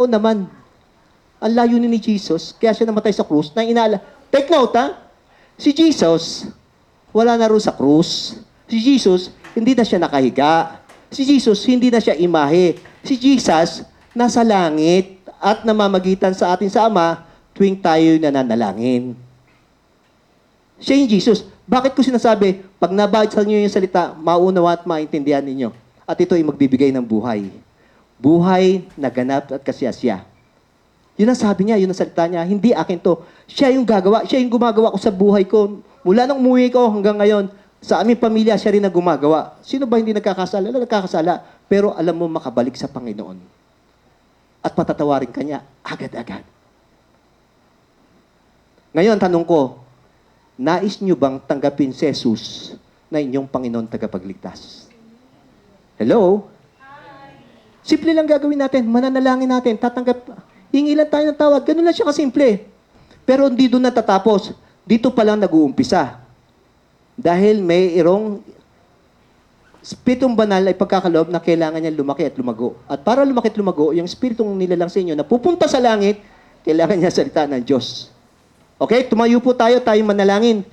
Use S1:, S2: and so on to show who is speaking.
S1: O naman, ang layo ni Jesus, kaya siya namatay sa krus, na Take note, ha? Si Jesus, wala na rin sa krus. Si Jesus, hindi na siya nakahiga. Si Jesus, hindi na siya imahe. Si Jesus, nasa langit at namamagitan sa atin sa Ama tuwing tayo nananalangin. Siya yung Jesus. Bakit ko sinasabi, pag nabasa niyo yung salita, maunawa at maintindihan ninyo. At ito ay magbibigay ng buhay. Buhay na ganap at kasiyasya. Yun ang sabi niya, yun ang salita niya. Hindi akin to. Siya yung gagawa. Siya yung gumagawa ko sa buhay ko. Mula nang umuwi ko hanggang ngayon, sa aming pamilya, siya rin ang gumagawa. Sino ba hindi nagkakasala? Nagkakasala. Pero alam mo, makabalik sa Panginoon. At patatawarin ka niya agad-agad. Ngayon, tanong ko, nais niyo bang tanggapin si Jesus na inyong Panginoon tagapagligtas? Hello? Simple lang gagawin natin. Mananalangin natin. Hingi lang tayo ng tawad. Ganun lang siya kasimple. Pero hindi doon natatapos. Dito pa lang nag-uumpisa. Dahil may irong spiritong banal ay pagkakaloob na kailangan niya lumaki at lumago. At para lumaki at lumago, yung spiritong nilalang sa inyo na pupunta sa langit, kailangan niya salita ng Diyos. Okay? Tumayo po tayo manalangin.